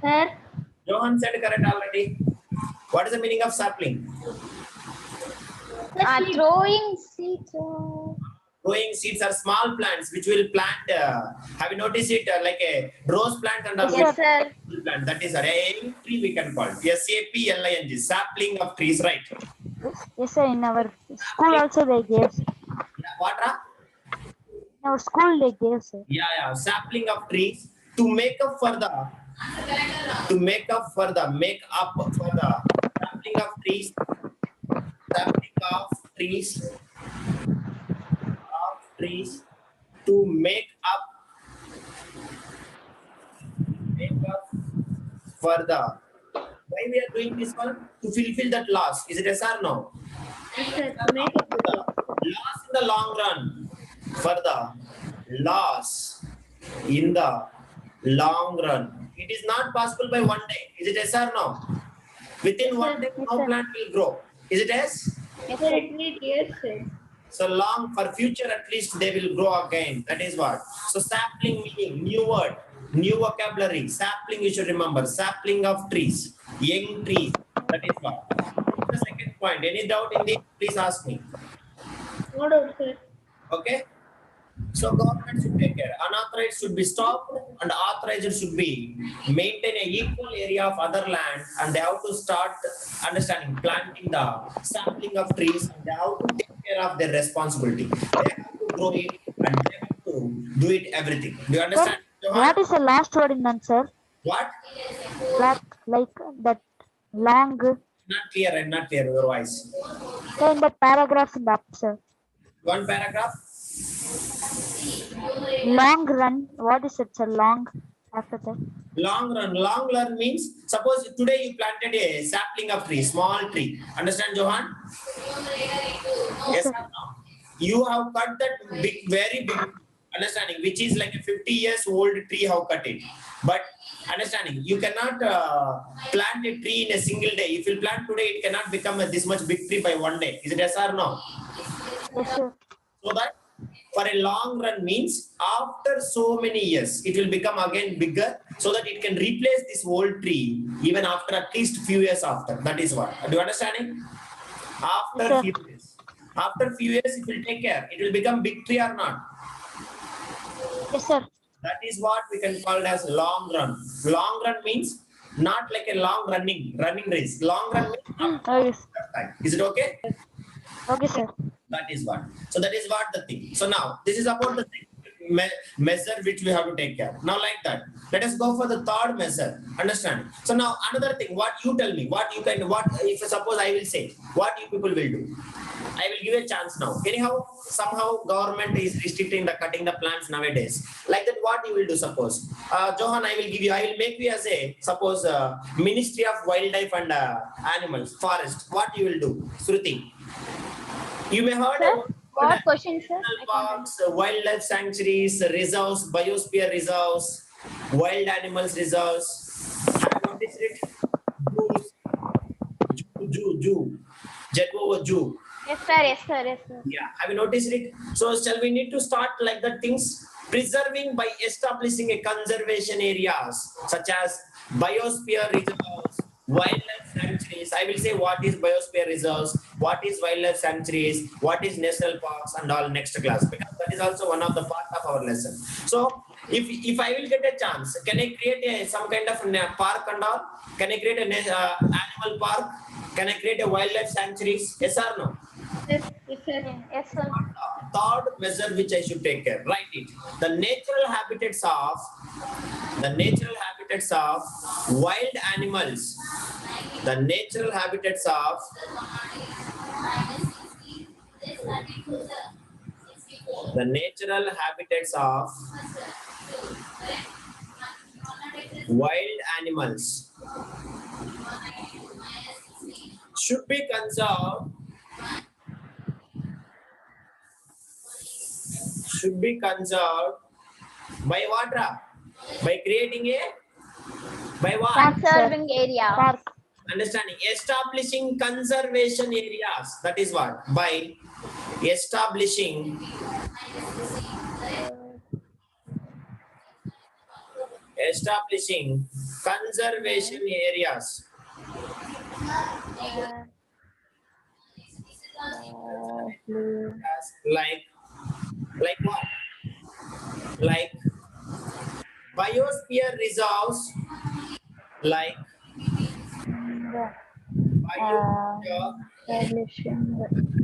Sir. Johan said correct already. What is the meaning of sapling? Throwing seeds. Growing seeds are small plants which will plant. Have you noticed it like a rose plant and all? Yes, sir. Plant. That is a young tree we can call it. SAPLING, sapling of trees, right? Yes, sir. In our school also they gave. What? In our school they gave, sir. Yeah, sapling of trees to make up for the sapling of trees, to make up for the. Why we are doing this one? To fulfill that loss. Is it yes or no? Yes, sir. To make it Loss in the long run. For the loss in the long run. It is not possible by one day. Is it yes or no? Within one day, no plant will grow. Is it yes? Yes, sir. It needs years, sir. So long for future, at least they will grow again. That is what. So sapling meaning new word, new vocabulary. Sapling you should remember. Sapling of trees, young trees. That is what. The second point. Any doubt in this? Please ask me. No doubt, sir. Okay. So government should take care. Unauthorized should be stopped, and authorized should be maintain a equal area of other land, and they have to start understanding planting the sapling of trees, and they have to take care of their responsibility. They have to grow it and they have to do it everything. Do you understand? Sir, what is the last word in that, sir? What? Like that long. Not clear. I'm not clear your voice. So in the paragraph in the up, sir. One paragraph. Long run. What is it, sir? Long after that. Long run means suppose today you planted a sapling of tree, small tree. Understand, Johan? Yes or no? You have cut that big, very big understanding, which is like a 50 years old tree. How cut it? But understanding, you cannot plant a tree in a single day. If you plant today, it cannot become this much big tree by one day. Is it yes or no? Yes, sir. So that for a long run means after so many years, it will become again bigger so that it can replace this old tree even after at least few years after. That is what. Do you understanding? After few years. After few years, it will take care. It will become big tree or not? Yes, sir. That is what we can call it as long run. Long run means not like a long running race. Long run means not time. Is it okay? Okay, sir. That is what. So that is what the thing. So now this is about the measure which we have to take care. Now like that, let us go for the third measure. Understand? So now another thing. What you tell me? What you can? What if suppose I will say? What you people will do? I will give a chance now. Anyhow, somehow government is restricting the cutting the plants nowadays. Like that, what you will do? Suppose, Johan, I will give you. I will make you as a suppose Ministry of Wildlife and Animals, Forest. What you will do, Shruti? You may heard about what question, sir? Parks, wildlife sanctuaries, reserves, biosphere reserves, wild animals reserves. Have you noticed it? Zoo. Zoo. Yes, sir. Yes, sir. Yes, sir. Yeah, have you noticed it? So shall we need to start like that things? Preserving by establishing a conservation areas such as biosphere reserves, wildlife sanctuaries. I will say what is biosphere reserves, what is wildlife sanctuaries, what is national parks and all next class, because that is also one of the part of our lesson. So if I will get a chance, can I create some kind of park and all? Can I create an animal park? Can I create a wildlife sanctuaries? Yes or no? Yes, sir. Yes, sir. Third measure which I should take care. Write it. The natural habitats of wild animals. The natural habitats of wild animals should be conserved. By what? By creating by what? Conserving area. Park. Understanding. Establishing conservation areas. That is what? By establishing Conservation areas. Like what? Like biosphere reserves, like biosphere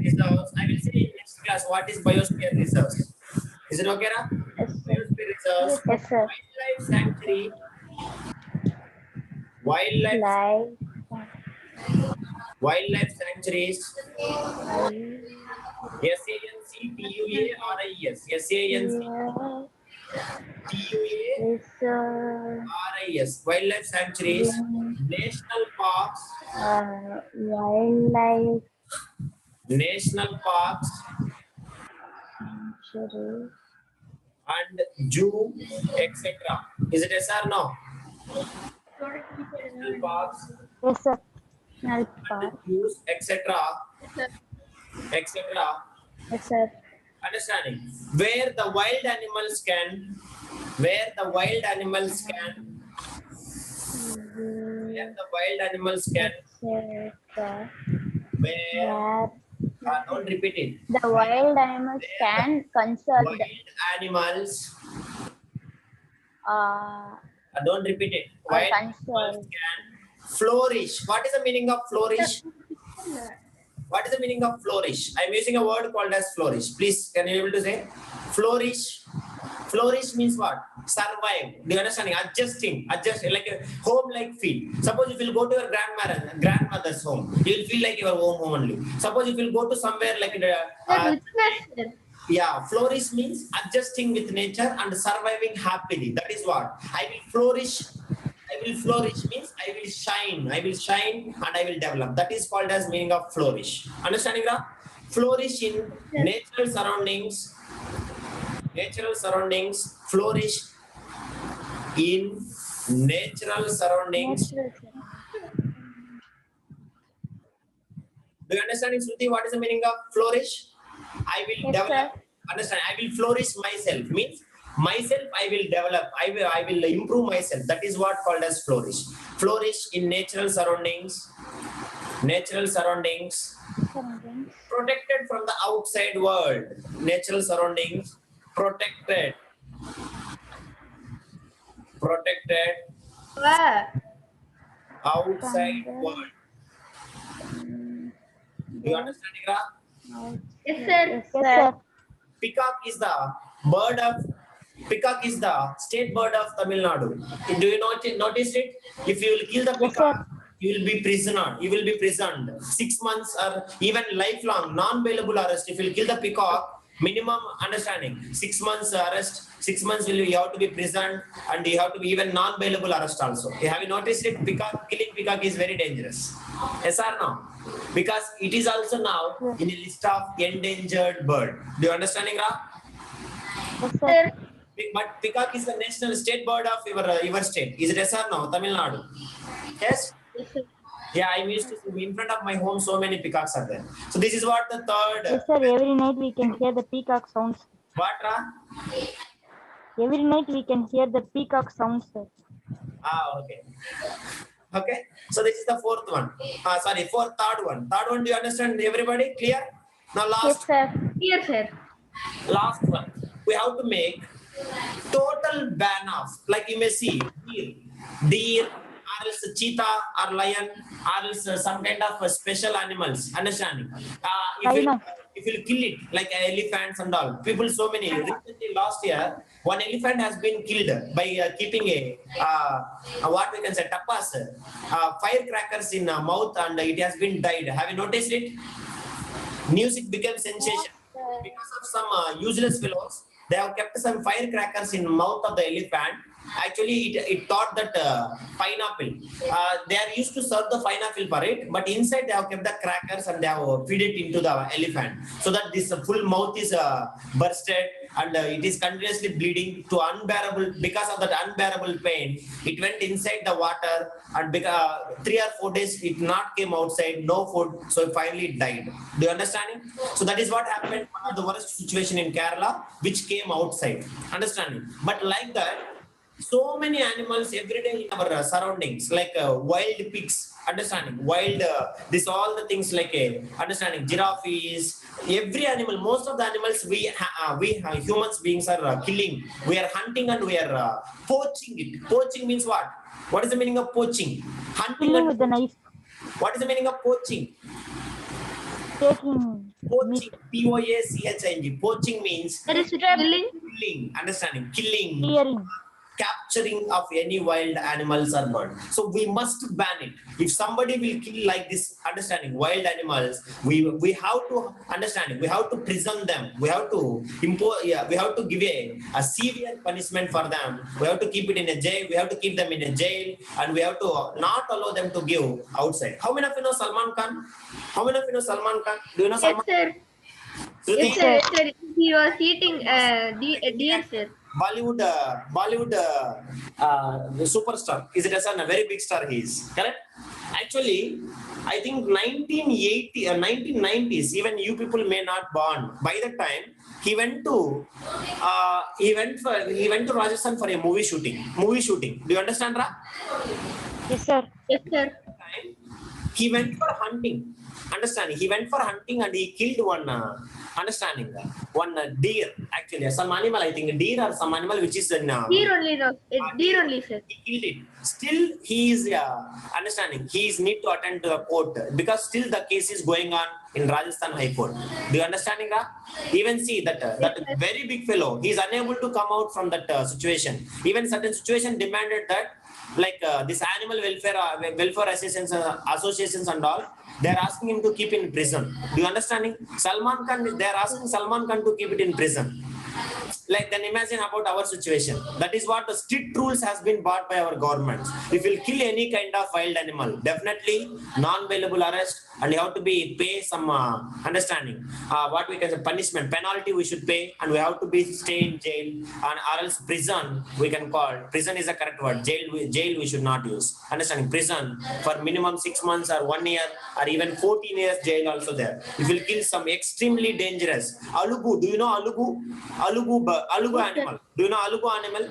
reserves. I will say in next class what is biosphere reserves. Is it okay, Ra? Yes, sir. Biosphere reserves, Yes, sir. wildlife sanctuary, wildlife sanctuaries, SANCTUARIS, SANCTUARIS, wildlife sanctuaries, national parks, Wildlife sanctuary. and zoo, etc. Is it yes or no? National parks, Yes, sir. National park. zoos, etc. etc. Yes, sir. Understanding where the wild animals can, where the wild animals can, where the wild animals can, Etc. where. Where Don't repeat it. The wild animals can consult. Wild animals. Uh, Don't repeat it. or Wild animals consult. can flourish. What is the meaning of flourish? What is the meaning of flourish? I'm using a word called as flourish. Please, can you able to say flourish? Flourish means what? Survive. Do you understand? Adjusting, like a home-like feel. Suppose if you go to your grandmother's home, you will feel like your home only. Suppose if you go to somewhere like yeah, flourish means adjusting with nature and surviving happily. That is what I will flourish. I will flourish means I will shine and I will develop. That is called as meaning of flourish. Understanding that? Flourish in natural surroundings. Natural surroundings, flourish in natural surroundings. Do you understand, Shruti, what is the meaning of flourish? I will Yes, develop. sir. Understand? I will flourish myself. Means myself I will develop. I will improve myself. That is what called as flourish. Flourish in natural surroundings. Natural surroundings. Protected from the outside world. Natural surroundings. Protected outside world. Do you understand, Igra? Yes, sir. Yes, sir. Peacock is the state bird of Tamil Nadu. Do you notice it? If you will kill the peacock, you will be prisoner. You will be prisoned 6 months or even lifelong non-bailable arrest. If you will kill the peacock, minimum understanding 6 months arrest. 6 months you have to be prisoned and you have to be even non-bailable arrest also. Have you noticed it? Killing peacock is very dangerous. Yes or no? Because it is also now in a list of endangered bird. Do you understand, Ingra? Yes, sir. But peacock is the national state bird of your state. Is it yes or no? Tamil Nadu. Yes? Yes, sir. Yeah, I used to see in front of my home so many peacocks are there. So this is what the third. Yes, sir. Every night we can hear the peacock sounds. What, Ra? Every night we can hear the peacock sounds, sir. Okay. Okay. So this is the fourth one. Third one. Third one, do you understand, everybody? Clear? Now Yes, last sir. Yes, sir. last one. We have to make total ban of, like you may see, deer, or else cheetah or lion, or else some kind of special animals. Understanding? If you kill it like elephants and all, people so many. Recently, last year, one elephant has been killed by keeping a what we can say tapas, firecrackers in mouth, and it has been died. Have you noticed it? News it became sensation because of some useless fellows. They have kept some firecrackers in mouth of the elephant. Actually, it thought that pineapple. They are used to serve the pineapple for it, but inside they have kept the crackers and they have feed it into the elephant, so that this full mouth is bursted and it is continuously bleeding to unbearable. Because of that unbearable pain, it went inside the water, and 3 or 4 days it not came outside, no food, so finally it died. Do you understand? So that is what happened. One of the worst situation in Kerala, which came outside. Understanding? But like that, so many animals every day in our surroundings, like wild pigs, understanding, wild, this all the things like understanding, giraffes, every animal, most of the animals we humans beings are killing. We are hunting and we are poaching it. Poaching means what? What is the meaning of poaching? Hunting Killing and with the poaching. knife. What is the meaning of poaching? Taking Poaching, meat. Poaching. Poaching means That is killing. killing, understanding, killing, Clearing. capturing of any wild animals or bird. So we must ban it. If somebody will kill like this, understanding, wild animals, we have to understanding, we have to prison them. We have to impose, yeah, we have to give a severe punishment for them. We have to keep it in a jail. We have to keep them in a jail, and we have to not allow them to give outside. How many of you know Salman Khan? How many of you know Salman Khan? Do you know Yes, Salman? sir. Shruti? Yes, sir. Yes, sir. He was eating deer, sir. Bollywood superstar. Is it a son? A very big star he is. Correct? Actually, I think 1980 or 1990s, even you people may not born. By the time he went to he went to Rajasthan for a movie shooting. Movie shooting. Do you understand, Ra? Yes, sir. Yes, sir. Time, he went for hunting. Understanding? He went for hunting and he killed one. Understanding? One deer. Actually, some animal. I think a deer or some animal which is in. Deer only, no. Deer only, sir. He killed it. Still, he is understanding. He is need to attend to the court because still the case is going on in Rajasthan High Court. Do you understanding that? Even see that that very big fellow. He is unable to come out from that situation. Even certain situation demanded that, like this animal welfare associations and all, they are asking him to keep in prison. Do you understanding? Salman Khan, they are asking Salman Khan to keep it in prison. Like, then imagine about our situation. That is what the strict rules has been brought by our governments. If you kill any kind of wild animal, definitely non-bailable arrest, and you have to be pay some understanding what we can say punishment penalty we should pay, and we have to be stay in jail, and or else prison we can call. Prison is a correct word. Jail we should not use. Understanding? Prison for minimum 6 months or 1 year or even 14 years jail also there. If you kill some extremely dangerous alugu. Do you know alugu? Alugu animal. Do you know alugu animal?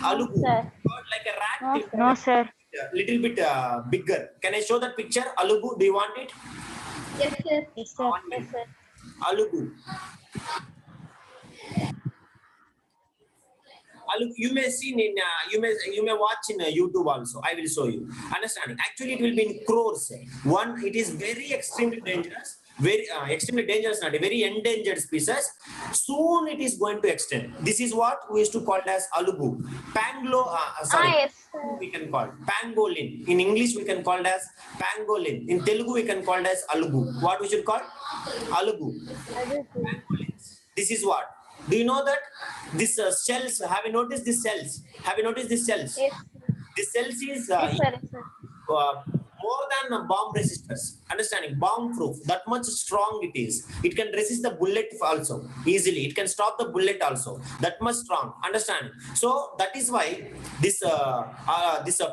Alugu. Sir. Like a rat. No, sir. Little bit bigger. Can I show that picture? Alugu. Do you want it? Yes, sir. Yes, sir. Yes, sir. Alugu. Alugu. You may see in you may watch in YouTube also. I will show you. Understanding? Actually, it will be in crores. One, it is very extremely dangerous. Very extremely dangerous, not a very endangered species. Soon it is going to extend. This is what we used to call as alugu. Yes, sir. We can call pangolin. In English, we can call it as pangolin. In Telugu, we can call it as alugu. What we should call? Alugu. Pangolins. This is what. Do you know that this shells? Have you noticed these cells? Have you noticed these cells? Yes, This cells is yes, sir. Yes, sir. more than bomb resistors. Understanding? Bomb proof. That much strong it is. It can resist the bullet also easily. It can stop the bullet also. That much strong. Understanding? So that is why this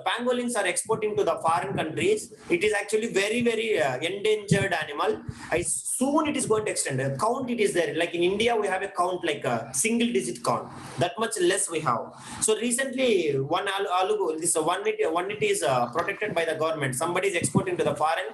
pangolins are exporting to the foreign countries. It is actually very endangered animal. Soon it is going to extend. The count it is there. Like in India, we have a count like a single digit count. That much less we have. So recently, one alugu, this one it is protected by the government. Somebody is exporting to the foreign.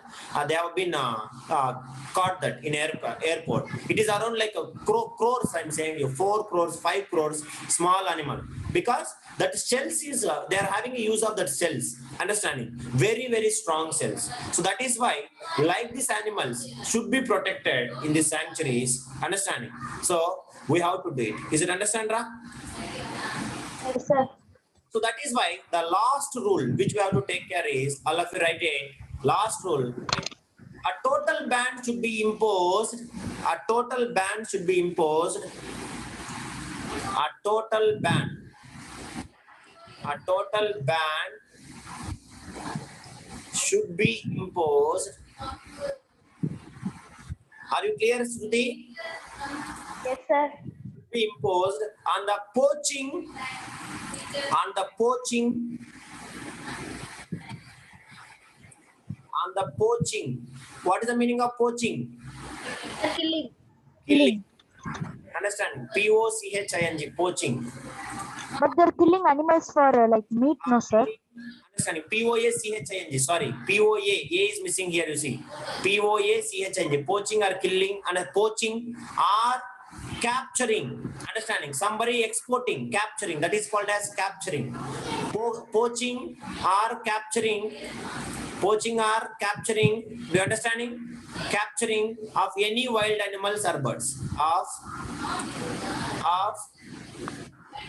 They have been caught that in airport. It is around like a crores. I'm saying you 4 crores, 5 crores, small animal, because that shells is they are having a use of that cells. Understanding? Very strong cells. So that is why, like these animals should be protected in the sanctuaries. Understanding? So we have to do it. Is it understand, Ra? Yes, sir. So that is why the last rule which we have to take care is, all of you write it, last rule. A total ban should be imposed. A total ban should be imposed. A total ban. A total ban should be imposed. Are you clear, Shruti? Yes, sir. Be imposed on the poaching. On the poaching. On the poaching. What is the meaning of poaching? Killing. Killing. Understand? P-O-C-H-I-N-G, poaching. But they're killing animals for like meat, no, sir. Understanding? P-O-A-C-H-I-N-G, sorry. P-O-A, A is missing here, you see. P-O-A-C-H-I-N-G, poaching or killing, and poaching or capturing. Understanding? Somebody exporting, capturing, that is called as capturing. Poaching or capturing, poaching or capturing, do you understanding? Capturing of any wild animals or birds. Of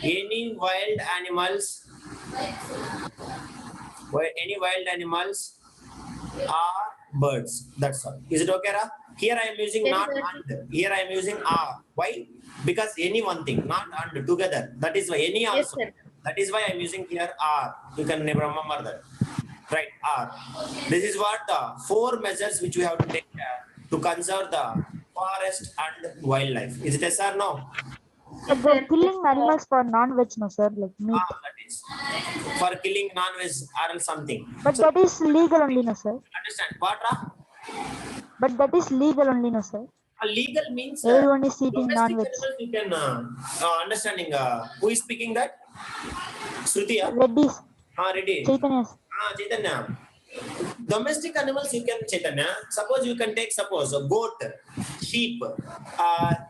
any wild animals, or birds. That's all. Is it okay, Ra? Here I am using Yes, not sir. and. Here I am using are. Why? Because any one thing, not and, together. That is why any Yes, also. sir. That is why I am using here are. You can never remember that. Right, are. This is what the 4 measures which we have to take care to conserve the forest and wildlife. Is it yes or no? But they're killing animals for non-veg, no, sir, like meat. That is for killing non-veg or something. But So, that is legal only, no, sir. understand what, Ra? But that is legal only, no, sir. Legal means Everyone is eating domestic non-veg. animals you can understanding who is speaking that? Shruti, Reddies, ready? Chaitanya. Chaitanya. Domestic animals you can, Chaitanya. Suppose you can take a goat, sheep,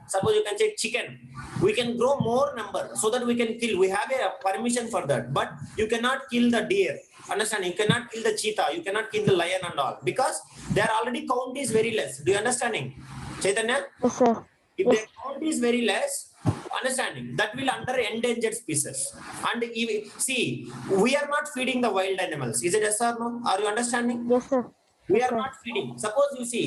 suppose you can take chicken. We can grow more number so that we can kill. We have a permission for that, but you cannot kill the deer. Understand? You cannot kill the cheetah. You cannot kill the lion and all because their already count is very less. Do you understanding, Chaitanya? Yes, sir. If Yes. their count is very less, understanding that will under endangered species. And see, we are not feeding the wild animals. Is it yes or no? Are you understanding? Yes, sir. We Yes, are sir. not feeding. Suppose you see,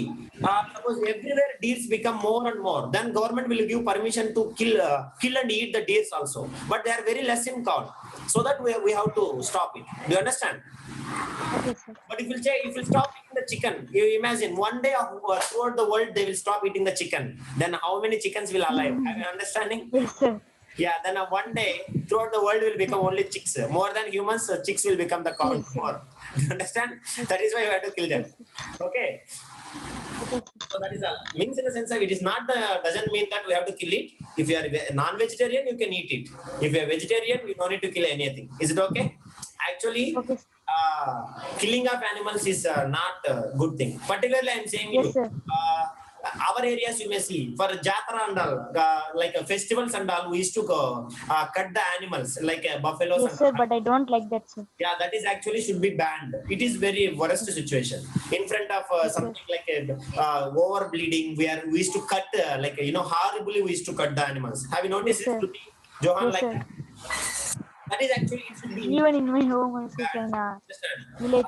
suppose everywhere deers become more and more, then government will give permission to kill and eat the deers also. But they are very less in count, so that we have to stop it. Do you understand? Okay, sir. But if you stop eating the chicken, you imagine one day throughout the world they will stop eating the chicken. Then how many chickens will alive? Have you understanding? Yes, sir. Yeah. Then one day throughout the world will become only chicks. More than humans, chicks will become the cow. More. You understand? That is why you have to kill them. Okay. So that is all. Means in the sense of it is not doesn't mean that we have to kill it. If you are non-vegetarian, you can eat it. If you are vegetarian, you don't need to kill anything. Is it okay? Actually, Okay. Killing of animals is not a good thing. Particularly, I'm saying Yes, you. sir. Our areas you may see for Jatra and all, like festivals and all, we used to go cut the animals like buffaloes. Yes, and sir. all. But I don't like that, sir. Yeah, that is actually should be banned. It is very worst situation. In front of something like over bleeding, we used to cut like horribly we used to cut the animals. Have you noticed Yes, this, sir. Shruti? Johan, Yes, like sir. that? That is actually it should be Even in my home, also can understand. village.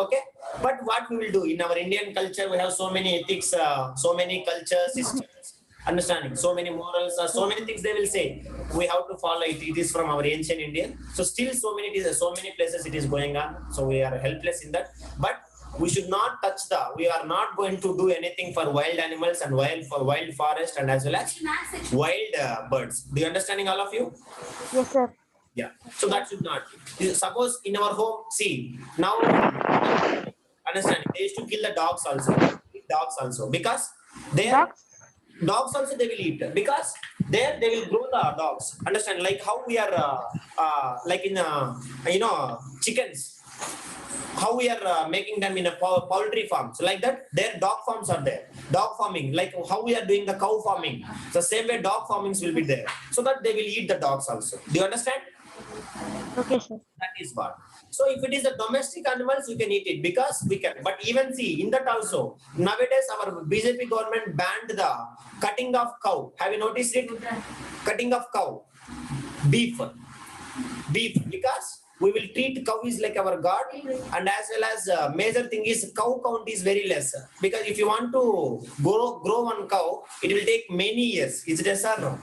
Okay, but what we will do in our Indian culture, we have so many ethics, so many culture systems, understanding, so many morals, so many things they will say. We have to follow it. It is from our ancient Indian. So still so many places it is going on. So we are helpless in that. But we should not touch we are not going to do anything for wild animals and wild forest and as well as wild birds. Do you understanding all of you? Yes, sir. Yeah. So that should not be. Suppose in our home, see, now understand they used to kill the dogs also. Dogs also. Because their Dogs? dogs also they will eat. Because there they will grow the dogs. Understand? Like how we are like in chickens. How we are making them in a poultry farm. So like that, their dog farms are there. Dog farming, like how we are doing the cow farming. The same way dog farmings will be there. So that they will eat the dogs also. Do you understand? Okay, sir. That is what. So if it is a domestic animals, you can eat it because we can. But even see in that also, nowadays our BJP government banned the cutting of cow. Have you noticed it? Cutting of cow, beef, because we will treat cow is like our god, and as well as major thing is cow count is very less because if you want to grow one cow, it will take many years. Is it yes or no?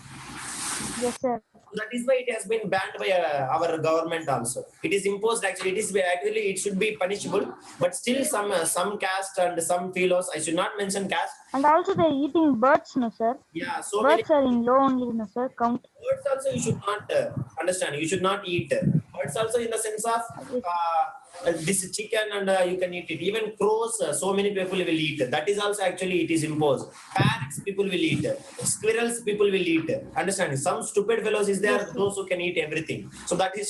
Yes, sir. That is why it has been banned by our government also. It is imposed actually. It should be punishable, but still some caste and some fellows. I should not mention caste. And also they're eating birds, no, sir. Yeah, so many Birds are in low only, no, sir. Count. birds also you should not understand. You should not eat birds also in the sense of this chicken and you can eat it. Even crows, so many people will eat. That is also actually it is imposed. Parrots people will eat. Squirrels people will eat. Understand? Some stupid fellows is there, Yes, yes. those who can eat everything. So that is